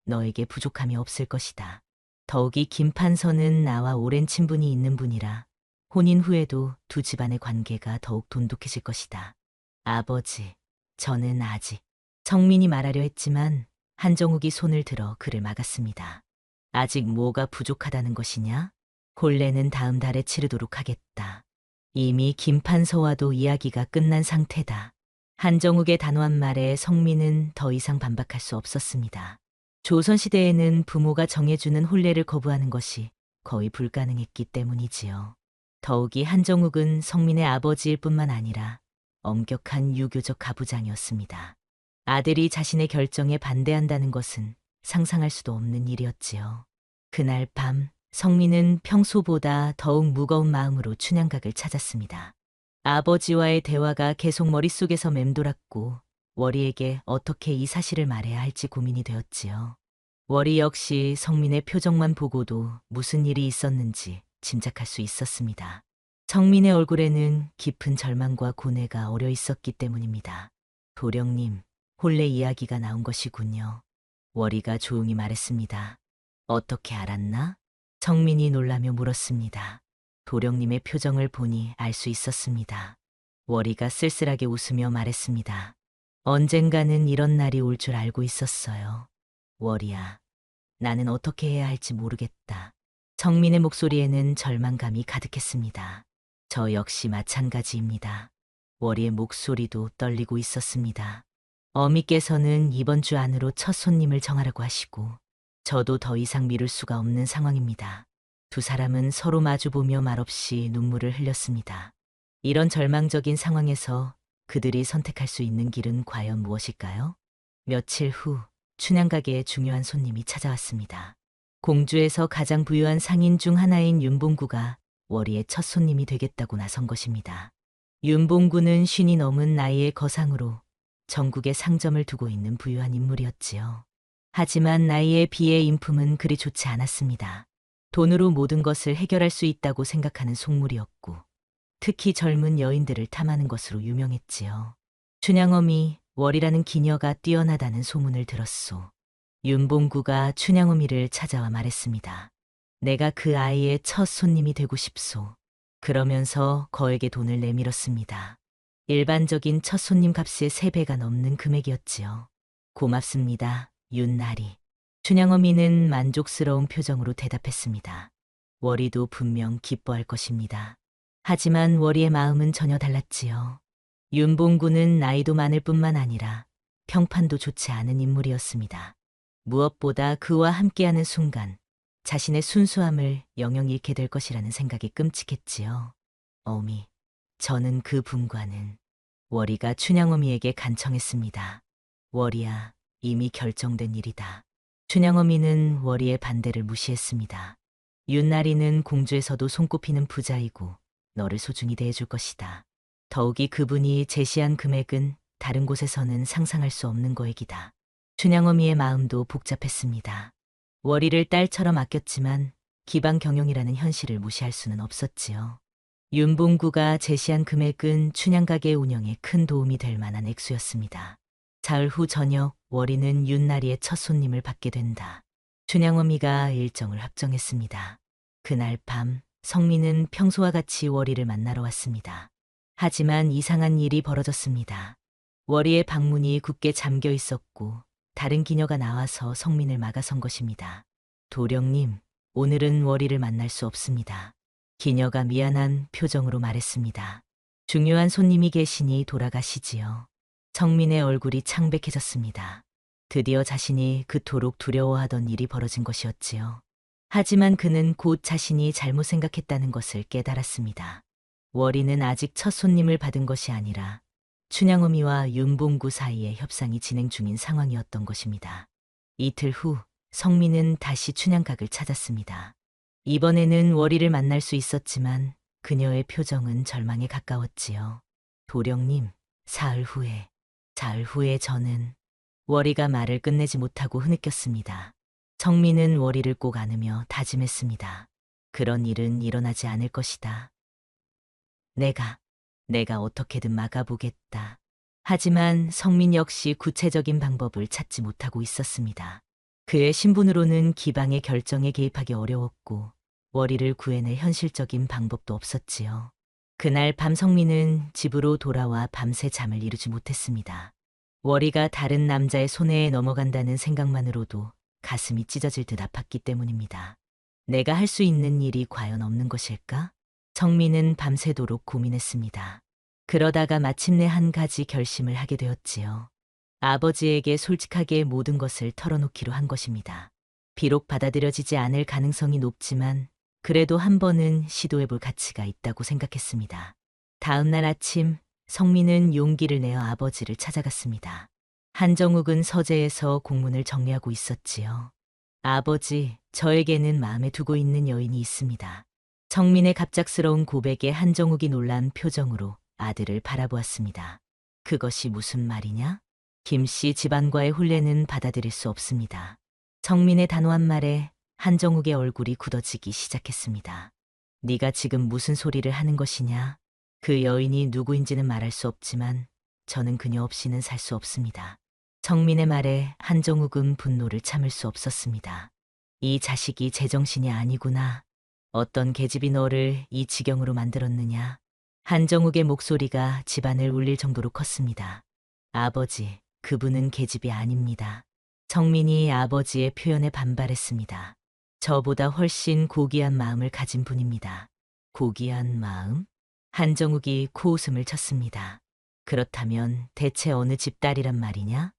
S1: 너에게 부족함이 없을 것이다. 더욱이 김판서는 나와 오랜 친분이 있는 분이라 혼인 후에도 두 집안의 관계가 더욱 돈독해질 것이다. 아버지, 저는 아직 성민이 말하려 했지만 한정욱이 손을 들어 그를 막았습니다. 아직 뭐가 부족하다는 것이냐? 혼례는 다음 달에 치르도록 하겠다. 이미 김판서와도 이야기가 끝난 상태다. 한정욱의 단호한 말에 성민은 더 이상 반박할 수 없었습니다. 조선시대에는 부모가 정해주는 혼례를 거부하는 것이 거의 불가능했기 때문이지요. 더욱이 한정욱은 성민의 아버지일 뿐만 아니라 엄격한 유교적 가부장이었습니다. 아들이 자신의 결정에 반대한다는 것은 상상할 수도 없는 일이었지요. 그날 밤 성민은 평소보다 더욱 무거운 마음으로 춘향각을 찾았습니다. 아버지와의 대화가 계속 머릿속에서 맴돌았고 월이에게 어떻게 이 사실을 말해야 할지 고민이 되었지요. 월이 역시 성민의 표정만 보고도 무슨 일이 있었는지 짐작할 수 있었습니다. 성민의 얼굴에는 깊은 절망과 고뇌가 어려 있었기 때문입니다. 도령님, 혼례 이야기가 나온 것이군요. 월이가 조용히 말했습니다. 어떻게 알았나? 성민이 놀라며 물었습니다. 도령님의 표정을 보니 알 수 있었습니다. 월이가 쓸쓸하게 웃으며 말했습니다. 언젠가는 이런 날이 올 줄 알고 있었어요. 월이야, 나는 어떻게 해야 할지 모르겠다. 성민의 목소리에는 절망감이 가득했습니다. 저 역시 마찬가지입니다. 월이의 목소리도 떨리고 있었습니다. 어미께서는 이번 주 안으로 첫 손님을 정하라고 하시고 저도 더 이상 미룰 수가 없는 상황입니다. 두 사람은 서로 마주보며 말없이 눈물을 흘렸습니다. 이런 절망적인 상황에서 그들이 선택할 수 있는 길은 과연 무엇일까요? 며칠 후 춘향가게에 중요한 손님이 찾아왔습니다. 공주에서 가장 부유한 상인 중 하나인 윤봉구가 월이의 첫 손님이 되겠다고 나선 것입니다. 윤봉구는 50이 넘은 나이의 거상으로 전국에 상점을 두고 있는 부유한 인물이었지요. 하지만 나이에 비해 인품은 그리 좋지 않았습니다. 돈으로 모든 것을 해결할 수 있다고 생각하는 속물이었고 특히 젊은 여인들을 탐하는 것으로 유명했지요. 춘향어미 월이라는 기녀가 뛰어나다는 소문을 들었소. 윤봉구가 춘향어미를 찾아와 말했습니다. 내가 그 아이의 첫 손님이 되고 싶소. 그러면서 거액의 돈을 내밀었습니다. 일반적인 첫 손님 값의 3배가 넘는 금액이었지요. 고맙습니다, 윤나리. 춘향어미는 만족스러운 표정으로 대답했습니다. 월이도 분명 기뻐할 것입니다. 하지만 월이의 마음은 전혀 달랐지요. 윤봉구는 나이도 많을 뿐만 아니라 평판도 좋지 않은 인물이었습니다. 무엇보다 그와 함께하는 순간 자신의 순수함을 영영 잃게 될 것이라는 생각이 끔찍했지요. 어미, 저는 그 분과는 월이가 춘향어미에게 간청했습니다. 월이야, 이미 결정된 일이다. 춘향어미는 월이의 반대를 무시했습니다. 윤나리는 공주에서도 손꼽히는 부자이고 너를 소중히 대해줄 것이다. 더욱이 그분이 제시한 금액은 다른 곳에서는 상상할 수 없는 거액이다. 춘향어미의 마음도 복잡했습니다. 월이를 딸처럼 아꼈지만 기방 경영이라는 현실을 무시할 수는 없었지요. 윤봉구가 제시한 금액은 춘향가게 운영에 큰 도움이 될 만한 액수였습니다. 사흘 후 저녁 월이는 윤나리의 첫 손님을 받게 된다. 춘향어미가 일정을 확정했습니다. 그날 밤 성민은 평소와 같이 월이를 만나러 왔습니다. 하지만 이상한 일이 벌어졌습니다. 월이의 방문이 굳게 잠겨 있었고 다른 기녀가 나와서 성민을 막아선 것입니다. 도령님, 오늘은 월이를 만날 수 없습니다. 기녀가 미안한 표정으로 말했습니다. 중요한 손님이 계시니 돌아가시지요. 성민의 얼굴이 창백해졌습니다. 드디어 자신이 그토록 두려워하던 일이 벌어진 것이었지요. 하지만 그는 곧 자신이 잘못 생각했다는 것을 깨달았습니다. 월이는 아직 첫 손님을 받은 것이 아니라 춘향어미와 윤봉구 사이의 협상이 진행 중인 상황이었던 것입니다. 이틀 후 성민은 다시 춘향각을 찾았습니다. 이번에는 월이를 만날 수 있었지만 그녀의 표정은 절망에 가까웠지요. 도령님, 사흘 후에 저는 월이가 말을 끝내지 못하고 흐느꼈습니다. 성민은 월이를 꼭 안으며 다짐했습니다. 그런 일은 일어나지 않을 것이다. 내가 어떻게든 막아보겠다. 하지만 성민 역시 구체적인 방법을 찾지 못하고 있었습니다. 그의 신분으로는 기방의 결정에 개입하기 어려웠고 월이를 구해낼 현실적인 방법도 없었지요. 그날 밤 성민은 집으로 돌아와 밤새 잠을 이루지 못했습니다. 월이가 다른 남자의 손에 넘어간다는 생각만으로도 가슴이 찢어질 듯 아팠기 때문입니다. 내가 할 수 있는 일이 과연 없는 것일까? 성민은 밤새도록 고민했습니다. 그러다가 마침내 한 가지 결심을 하게 되었지요. 아버지에게 솔직하게 모든 것을 털어놓기로 한 것입니다. 비록 받아들여지지 않을 가능성이 높지만 그래도 한 번은 시도해볼 가치가 있다고 생각했습니다. 다음 날 아침 성민은 용기를 내어 아버지를 찾아갔습니다. 한정욱은 서재에서 공문을 정리하고 있었지요. 아버지, 저에게는 마음에 두고 있는 여인이 있습니다. 성민의 갑작스러운 고백에 한정욱이 놀란 표정으로 아들을 바라보았습니다. 그것이 무슨 말이냐? 김씨 집안과의 혼례는 받아들일 수 없습니다. 성민의 단호한 말에 한정욱의 얼굴이 굳어지기 시작했습니다. 네가 지금 무슨 소리를 하는 것이냐? 그 여인이 누구인지는 말할 수 없지만 저는 그녀 없이는 살 수 없습니다. 성민의 말에 한정욱은 분노를 참을 수 없었습니다. 이 자식이 제정신이 아니구나. 어떤 계집이 너를 이 지경으로 만들었느냐? 한정욱의 목소리가 집안을 울릴 정도로 컸습니다. 아버지, 그분은 계집이 아닙니다. 성민이 아버지의 표현에 반발했습니다. 저보다 훨씬 고귀한 마음을 가진 분입니다. 고귀한 마음? 한정욱이 코웃음을 쳤습니다. 그렇다면 대체 어느 집 딸이란 말이냐?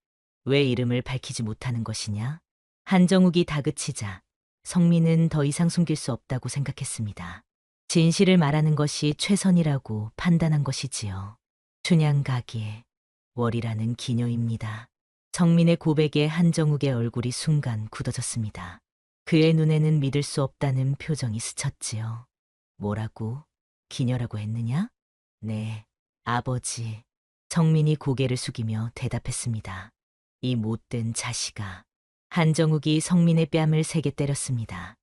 S1: 왜 이름을 밝히지 못하는 것이냐? 한정욱이 다그치자 성민은 더 이상 숨길 수 없다고 생각했습니다. 진실을 말하는 것이 최선이라고 판단한 것이지요. 춘향가기의 월이라는 기녀입니다. 성민의 고백에 한정욱의 얼굴이 순간 굳어졌습니다. 그의 눈에는 믿을 수 없다는 표정이 스쳤지요. 뭐라고? 기녀라고 했느냐? 네, 아버지. 성민이 고개를 숙이며 대답했습니다. 이 못된 자식아. 한정욱이 성민의 뺨을 세게 때렸습니다.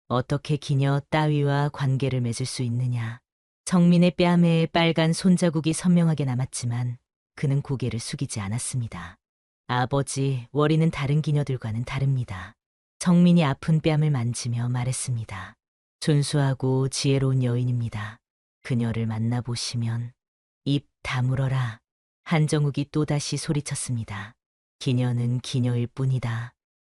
S1: 어떻게 기녀 따위와 관계를 맺을 수 있느냐. 성민의 뺨에 빨간 손자국이 선명하게 남았지만 그는 고개를 숙이지 않았습니다. 아버지, 월이는 다른 기녀들과는 다릅니다. 성민이 아픈 뺨을 만지며 말했습니다. 순수하고 지혜로운 여인입니다. 그녀를 만나보시면 입 다물어라. 한정욱이 또다시 소리쳤습니다. 기녀는 기녀일 뿐이다.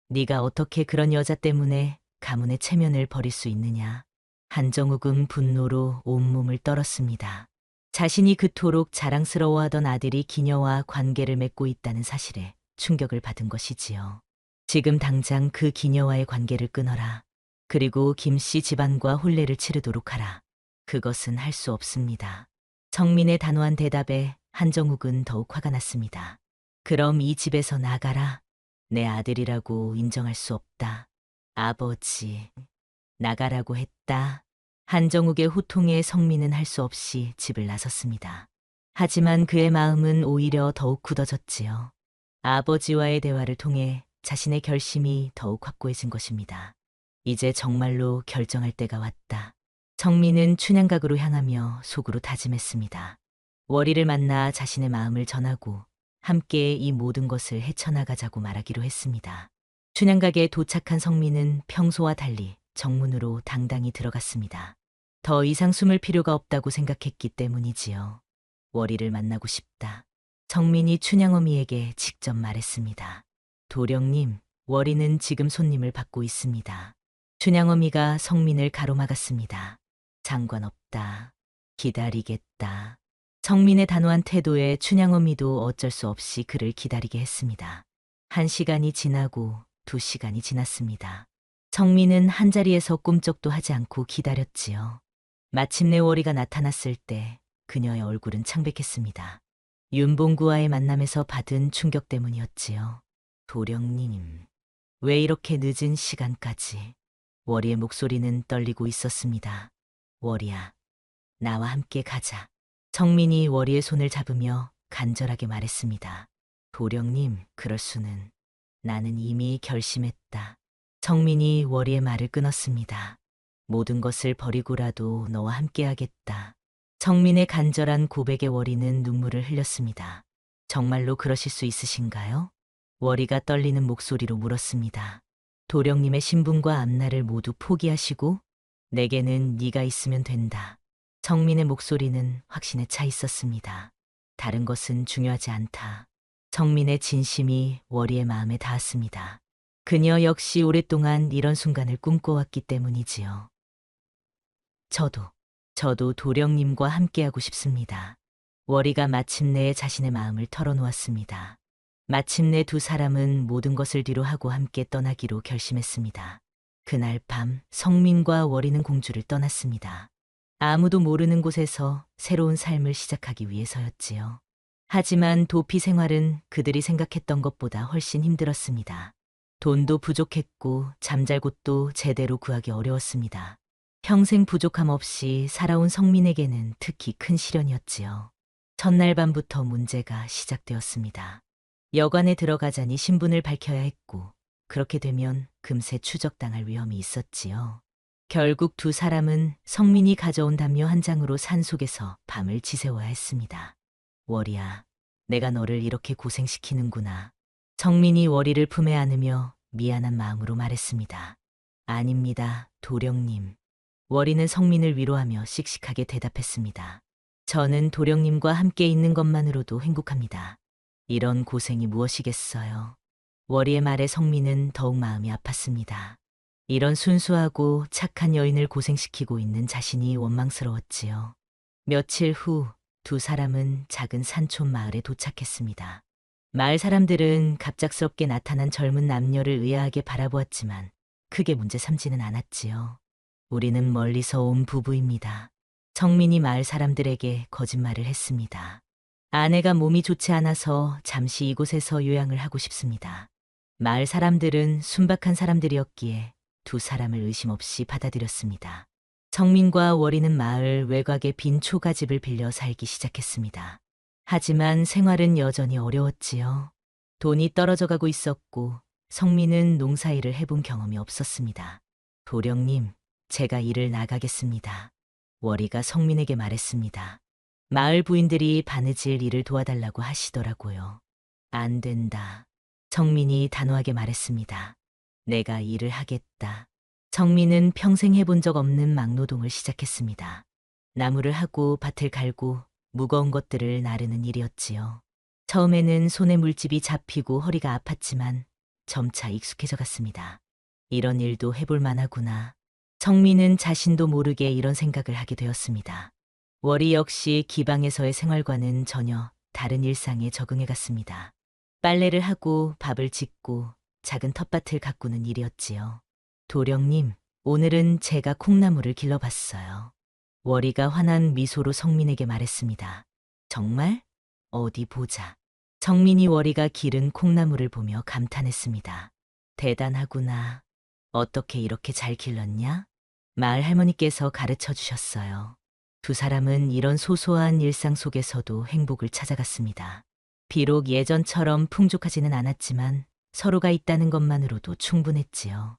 S1: 네가 어떻게 그런 여자 때문에 가문의 체면을 버릴 수 있느냐. 한정욱은 분노로 온몸을 떨었습니다. 자신이 그토록 자랑스러워하던 아들이 기녀와 관계를 맺고 있다는 사실에 충격을 받은 것이지요. 지금 당장 그 기녀와의 관계를 끊어라. 그리고 김씨 집안과 혼례를 치르도록 하라. 그것은 할 수 없습니다. 성민의 단호한 대답에 한정욱은 더욱 화가 났습니다. 그럼 이 집에서 나가라. 내 아들이라고 인정할 수 없다. 아버지, 나가라고 했다. 한정욱의 호통에 성민은 할 수 없이 집을 나섰습니다. 하지만 그의 마음은 오히려 더욱 굳어졌지요. 아버지와의 대화를 통해 자신의 결심이 더욱 확고해진 것입니다. 이제 정말로 결정할 때가 왔다. 성민은 춘향각으로 향하며 속으로 다짐했습니다. 월이를 만나 자신의 마음을 전하고 함께 이 모든 것을 헤쳐나가자고 말하기로 했습니다. 춘향각에 도착한 성민은 평소와 달리 정문으로 당당히 들어갔습니다. 더 이상 숨을 필요가 없다고 생각했기 때문이지요. 월이를 만나고 싶다. 성민이 춘향어미에게 직접 말했습니다. 도령님, 월이는 지금 손님을 받고 있습니다. 춘향어미가 성민을 가로막았습니다. 상관없다. 기다리겠다. 성민의 단호한 태도에 춘향어미도 어쩔 수 없이 그를 기다리게 했습니다. 1시간이 지나고 2시간이 지났습니다. 성민은 한자리에서 꿈쩍도 하지 않고 기다렸지요. 마침내 월이가 나타났을 때 그녀의 얼굴은 창백했습니다. 윤봉구와의 만남에서 받은 충격 때문이었지요. 도령님, 왜 이렇게 늦은 시간까지? 월이의 목소리는 떨리고 있었습니다. 월이야, 나와 함께 가자. 성민이 월이의 손을 잡으며 간절하게 말했습니다. 도령님, 그럴 수는. 나는 이미 결심했다. 성민이 월이의 말을 끊었습니다. 모든 것을 버리고라도 너와 함께하겠다. 성민의 간절한 고백에 월이는 눈물을 흘렸습니다. 정말로 그러실 수 있으신가요? 월이가 떨리는 목소리로 물었습니다. 도령님의 신분과 앞날을 모두 포기하시고 내게는 네가 있으면 된다. 성민의 목소리는 확신에 차 있었습니다. 다른 것은 중요하지 않다. 성민의 진심이 월이의 마음에 닿았습니다. 그녀 역시 오랫동안 이런 순간을 꿈꿔왔기 때문이지요. 저도 도령님과 함께하고 싶습니다. 월이가 마침내 자신의 마음을 털어놓았습니다. 마침내 두 사람은 모든 것을 뒤로하고 함께 떠나기로 결심했습니다. 그날 밤 성민과 월이는 공주를 떠났습니다. 아무도 모르는 곳에서 새로운 삶을 시작하기 위해서였지요. 하지만 도피 생활은 그들이 생각했던 것보다 훨씬 힘들었습니다. 돈도 부족했고 잠잘 곳도 제대로 구하기 어려웠습니다. 평생 부족함 없이 살아온 성민에게는 특히 큰 시련이었지요. 첫날 밤부터 문제가 시작되었습니다. 여관에 들어가자니 신분을 밝혀야 했고 그렇게 되면 금세 추적당할 위험이 있었지요. 결국 두 사람은 성민이 가져온 담요 한 장으로 산속에서 밤을 지새워야 했습니다. 월이야, 내가 너를 이렇게 고생시키는구나. 성민이 월이를 품에 안으며 미안한 마음으로 말했습니다. 아닙니다, 도령님. 월이는 성민을 위로하며 씩씩하게 대답했습니다. 저는 도령님과 함께 있는 것만으로도 행복합니다. 이런 고생이 무엇이겠어요. 월이의 말에 성민은 더욱 마음이 아팠습니다. 이런 순수하고 착한 여인을 고생시키고 있는 자신이 원망스러웠지요. 며칠 후 두 사람은 작은 산촌 마을에 도착했습니다. 마을 사람들은 갑작스럽게 나타난 젊은 남녀를 의아하게 바라보았지만 크게 문제 삼지는 않았지요. 우리는 멀리서 온 부부입니다. 성민이 마을 사람들에게 거짓말을 했습니다. 아내가 몸이 좋지 않아서 잠시 이곳에서 요양을 하고 싶습니다. 마을 사람들은 순박한 사람들이었기에 두 사람을 의심 없이 받아들였습니다. 성민과 월이는 마을 외곽의 빈 초가집을 빌려 살기 시작했습니다. 하지만 생활은 여전히 어려웠지요. 돈이 떨어져 가고 있었고 성민은 농사일을 해본 경험이 없었습니다. 도령님, 제가 일을 나가겠습니다. 월이가 성민에게 말했습니다. 마을 부인들이 바느질 일을 도와달라고 하시더라고요. 안 된다. 성민이 단호하게 말했습니다. 내가 일을 하겠다. 성민은 평생 해본 적 없는 막노동을 시작했습니다. 나무를 하고 밭을 갈고 무거운 것들을 나르는 일이었지요. 처음에는 손에 물집이 잡히고 허리가 아팠지만 점차 익숙해져 갔습니다. 이런 일도 해볼 만하구나. 성민은 자신도 모르게 이런 생각을 하게 되었습니다. 월이 역시 기방에서의 생활과는 전혀 다른 일상에 적응해 갔습니다. 빨래를 하고 밥을 짓고 작은 텃밭을 가꾸는 일이었지요. 도령님, 오늘은 제가 콩나물을 길러봤어요. 월이가 환한 미소로 성민에게 말했습니다. 정말? 어디 보자. 성민이 월이가 기른 콩나물을 보며 감탄했습니다. 대단하구나. 어떻게 이렇게 잘 길렀냐? 마을 할머니께서 가르쳐 주셨어요. 두 사람은 이런 소소한 일상 속에서도 행복을 찾아갔습니다. 비록 예전처럼 풍족하지는 않았지만 서로가 있다는 것만으로도 충분했지요.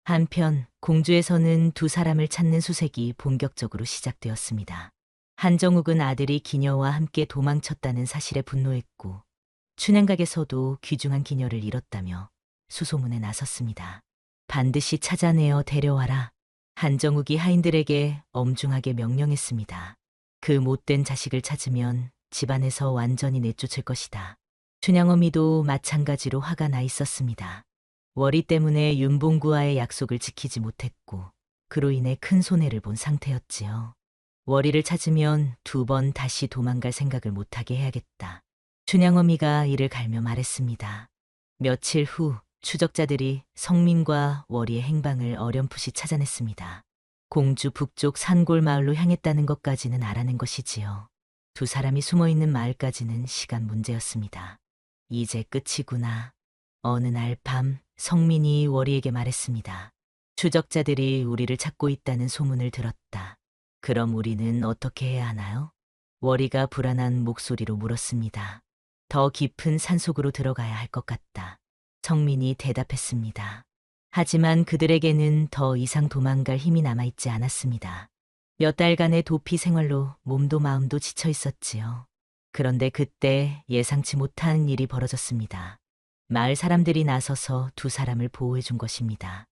S1: 한편 공주에서는 두 사람을 찾는 수색이 본격적으로 시작되었습니다. 한정욱은 아들이 기녀와 함께 도망쳤다는 사실에 분노했고 춘향각에서도 귀중한 기녀를 잃었다며 수소문에 나섰습니다. 반드시 찾아내어 데려와라. 한정욱이 하인들에게 엄중하게 명령했습니다. 그 못된 자식을 찾으면 집안에서 완전히 내쫓을 것이다. 춘향어미도 마찬가지로 화가 나 있었습니다. 월이 때문에 윤봉구와의 약속을 지키지 못했고 그로 인해 큰 손해를 본 상태였지요. 월이를 찾으면 두 번 다시 도망갈 생각을 못하게 해야겠다. 춘향어미가 이를 갈며 말했습니다. 며칠 후 추적자들이 성민과 월이의 행방을 어렴풋이 찾아냈습니다. 공주 북쪽 산골 마을로 향했다는 것까지는 알아낸 것이지요. 두 사람이 숨어있는 마을까지는 시간 문제였습니다. 이제 끝이구나. 어느 날 밤 성민이 월이에게 말했습니다. 추적자들이 우리를 찾고 있다는 소문을 들었다. 그럼 우리는 어떻게 해야 하나요? 월이가 불안한 목소리로 물었습니다. 더 깊은 산속으로 들어가야 할 것 같다. 성민이 대답했습니다. 하지만 그들에게는 더 이상 도망갈 힘이 남아있지 않았습니다. 몇 달간의 도피 생활로 몸도 마음도 지쳐 있었지요. 그런데 그때 예상치 못한 일이 벌어졌습니다. 마을 사람들이 나서서 두 사람을 보호해 준 것입니다.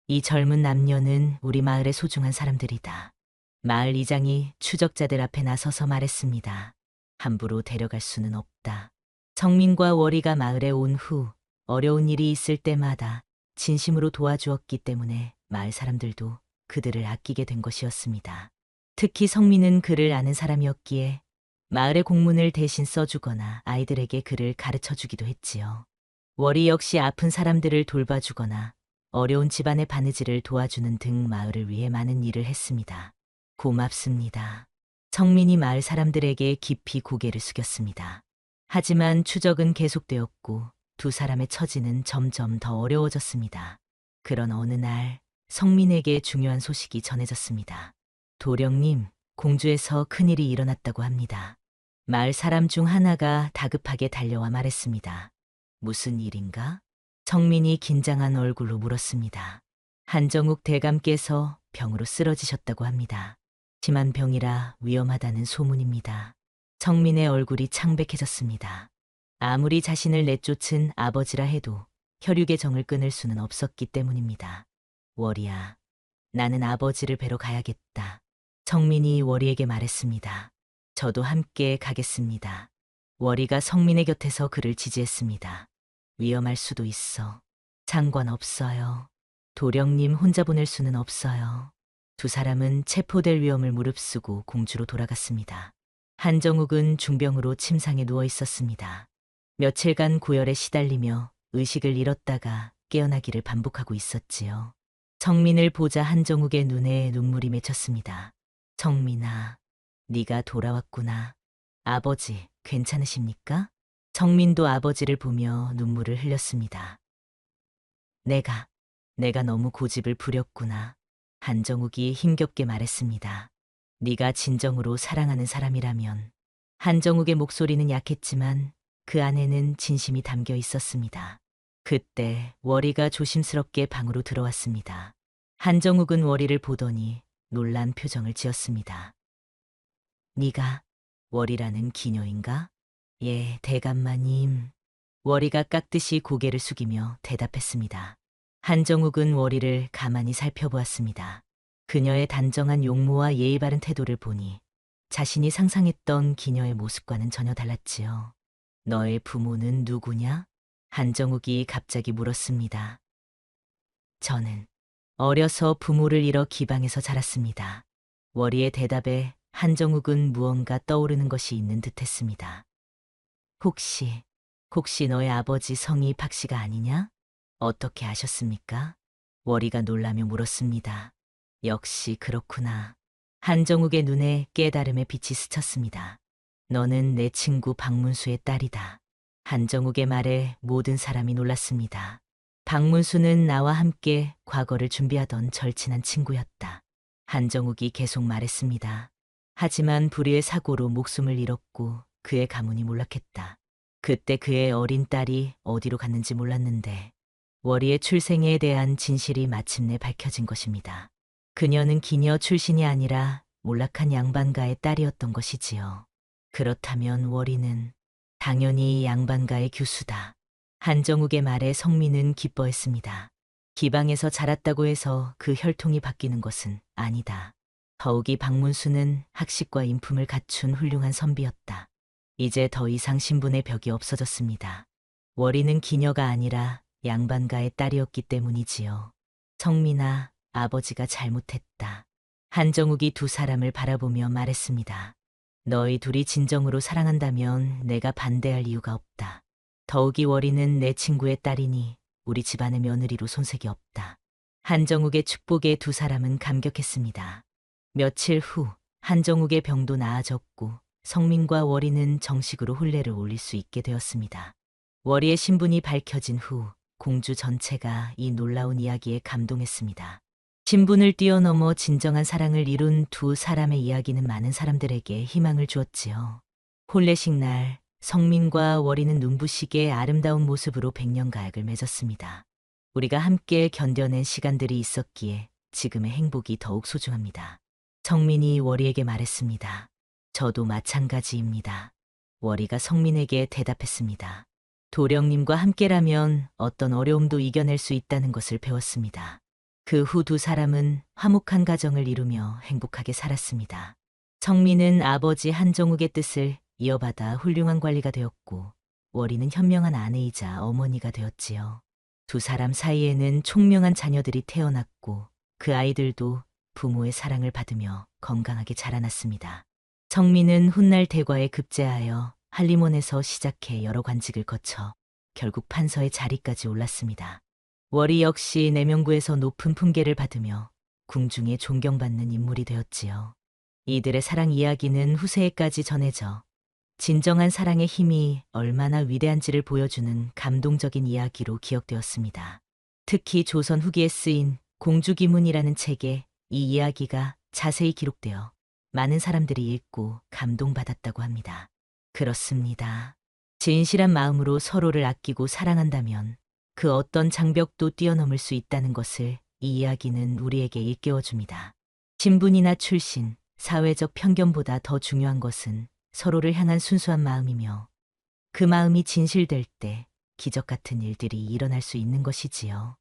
S1: 이 젊은 남녀는 우리 마을의 소중한 사람들이다. 마을 이장이 추적자들 앞에 나서서 말했습니다. 함부로 데려갈 수는 없다. 성민과 월이가 마을에 온 후 어려운 일이 있을 때마다 진심으로 도와주었기 때문에 마을 사람들도 그들을 아끼게 된 것이었습니다. 특히 성민은 글을 아는 사람이었기에 마을의 공문을 대신 써주거나 아이들에게 글을 가르쳐주기도 했지요. 월이 역시 아픈 사람들을 돌봐주거나 어려운 집안의 바느질을 도와주는 등 마을을 위해 많은 일을 했습니다. 고맙습니다. 성민이 마을 사람들에게 깊이 고개를 숙였습니다. 하지만 추적은 계속되었고 두 사람의 처지는 점점 더 어려워졌습니다. 그런 어느 날 성민에게 중요한 소식이 전해졌습니다. 도령님, 공주에서 큰일이 일어났다고 합니다. 마을 사람 중 하나가 다급하게 달려와 말했습니다. 무슨 일인가? 성민이 긴장한 얼굴로 물었습니다. 한정욱 대감께서 병으로 쓰러지셨다고 합니다. 심한 병이라 위험하다는 소문입니다. 성민의 얼굴이 창백해졌습니다. 아무리 자신을 내쫓은 아버지라 해도 혈육의 정을 끊을 수는 없었기 때문입니다. 월이야, 나는 아버지를 뵈러 가야겠다. 성민이 월이에게 말했습니다. 저도 함께 가겠습니다. 월이가 성민의 곁에서 그를 지지했습니다. 위험할 수도 있어. 상관없어요. 도령님 혼자 보낼 수는 없어요. 두 사람은 체포될 위험을 무릅쓰고 공주로 돌아갔습니다. 한정욱은 중병으로 침상에 누워 있었습니다. 며칠간 고열에 시달리며 의식을 잃었다가 깨어나기를 반복하고 있었지요. 성민을 보자 한정욱의 눈에 눈물이 맺혔습니다. 성민아, 네가 돌아왔구나. 아버지, 괜찮으십니까? 성민도 아버지를 보며 눈물을 흘렸습니다. 내가 너무 고집을 부렸구나. 한정욱이 힘겹게 말했습니다. 네가 진정으로 사랑하는 사람이라면. 한정욱의 목소리는 약했지만 그 안에는 진심이 담겨 있었습니다. 그때 월이가 조심스럽게 방으로 들어왔습니다. 한정욱은 월이를 보더니 놀란 표정을 지었습니다. 네가 월이라는 기녀인가? 예, 대감마님. 월이가 깍듯이 고개를 숙이며 대답했습니다. 한정욱은 월이를 가만히 살펴보았습니다. 그녀의 단정한 용모와 예의 바른 태도를 보니 자신이 상상했던 기녀의 모습과는 전혀 달랐지요. 너의 부모는 누구냐? 한정욱이 갑자기 물었습니다. 저는 어려서 부모를 잃어 기방에서 자랐습니다. 월이의 대답에 한정욱은 무언가 떠오르는 것이 있는 듯했습니다. 혹시 너의 아버지 성이 박씨가 아니냐? 어떻게 아셨습니까? 월이가 놀라며 물었습니다. 역시 그렇구나. 한정욱의 눈에 깨달음의 빛이 스쳤습니다. 너는 내 친구 박문수의 딸이다. 한정욱의 말에 모든 사람이 놀랐습니다. 박문수는 나와 함께 과거를 준비하던 절친한 친구였다. 한정욱이 계속 말했습니다. 하지만 불의의 사고로 목숨을 잃었고 그의 가문이 몰락했다. 그때 그의 어린 딸이 어디로 갔는지 몰랐는데 월이의 출생에 대한 진실이 마침내 밝혀진 것입니다. 그녀는 기녀 출신이 아니라 몰락한 양반가의 딸이었던 것이지요. 그렇다면 월이는 당연히 양반가의 교수다. 한정욱의 말에 성민은 기뻐했습니다. 기방에서 자랐다고 해서 그 혈통이 바뀌는 것은 아니다. 더욱이 박문수는 학식과 인품을 갖춘 훌륭한 선비였다. 이제 더 이상 신분의 벽이 없어졌습니다. 월이는 기녀가 아니라 양반가의 딸이었기 때문이지요. 성민아, 아버지가 잘못했다. 한정욱이 두 사람을 바라보며 말했습니다. 너희 둘이 진정으로 사랑한다면 내가 반대할 이유가 없다. 더욱이 월이는 내 친구의 딸이니 우리 집안의 며느리로 손색이 없다. 한정욱의 축복에 두 사람은 감격했습니다. 며칠 후 한정욱의 병도 나아졌고 성민과 월이는 정식으로 혼례를 올릴 수 있게 되었습니다. 월이의 신분이 밝혀진 후 공주 전체가 이 놀라운 이야기에 감동했습니다. 신분을 뛰어넘어 진정한 사랑을 이룬 두 사람의 이야기는 많은 사람들에게 희망을 주었지요. 혼례식 날 성민과 월이는 눈부시게 아름다운 모습으로 백년가약을 맺었습니다. 우리가 함께 견뎌낸 시간들이 있었기에 지금의 행복이 더욱 소중합니다. 성민이 월이에게 말했습니다. 저도 마찬가지입니다. 월이가 성민에게 대답했습니다. 도령님과 함께라면 어떤 어려움도 이겨낼 수 있다는 것을 배웠습니다. 그 후 두 사람은 화목한 가정을 이루며 행복하게 살았습니다. 성민은 아버지 한정욱의 뜻을 이어받아 훌륭한 관리가 되었고 월이는 현명한 아내이자 어머니가 되었지요. 두 사람 사이에는 총명한 자녀들이 태어났고 그 아이들도 부모의 사랑을 받으며 건강하게 자라났습니다. 성민은 훗날 대과에 급제하여 한림원에서 시작해 여러 관직을 거쳐 결국 판서의 자리까지 올랐습니다. 월이 역시 내명부에서 높은 품계를 받으며 궁중에 존경받는 인물이 되었지요. 이들의 사랑 이야기는 후세에까지 전해져 진정한 사랑의 힘이 얼마나 위대한지를 보여주는 감동적인 이야기로 기억되었습니다. 특히 조선 후기에 쓰인 공주기문이라는 책에 이 이야기가 자세히 기록되어 많은 사람들이 읽고 감동받았다고 합니다. 그렇습니다. 진실한 마음으로 서로를 아끼고 사랑한다면 그 어떤 장벽도 뛰어넘을 수 있다는 것을 이 이야기는 우리에게 일깨워줍니다. 신분이나 출신, 사회적 편견보다 더 중요한 것은 서로를 향한 순수한 마음이며 그 마음이 진실될 때 기적 같은 일들이 일어날 수 있는 것이지요.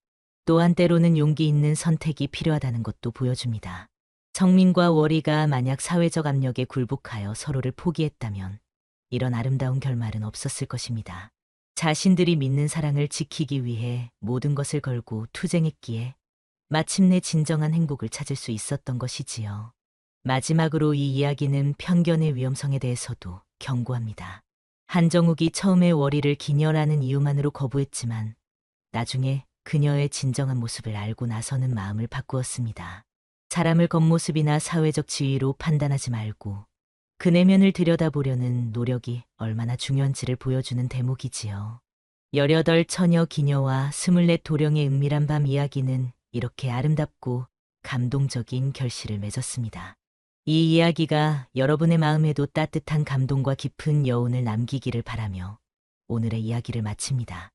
S1: 또한 때로는 용기 있는 선택이 필요하다는 것도 보여줍니다. 성민과 월이가 만약 사회적 압력에 굴복하여 서로를 포기했다면 이런 아름다운 결말은 없었을 것입니다. 자신들이 믿는 사랑을 지키기 위해 모든 것을 걸고 투쟁했기에 마침내 진정한 행복을 찾을 수 있었던 것이지요. 마지막으로 이 이야기는 편견의 위험성에 대해서도 경고합니다. 한정욱이 처음에 월이를 기녀라는 이유만으로 거부했지만 나중에 그녀의 진정한 모습을 알고 나서는 마음을 바꾸었습니다. 사람을 겉모습이나 사회적 지위로 판단하지 말고 그 내면을 들여다보려는 노력이 얼마나 중요한지를 보여주는 대목이지요. 18 처녀 기녀와 24 도령의 은밀한 밤 이야기는 이렇게 아름답고 감동적인 결실을 맺었습니다. 이 이야기가 여러분의 마음에도 따뜻한 감동과 깊은 여운을 남기기를 바라며 오늘의 이야기를 마칩니다.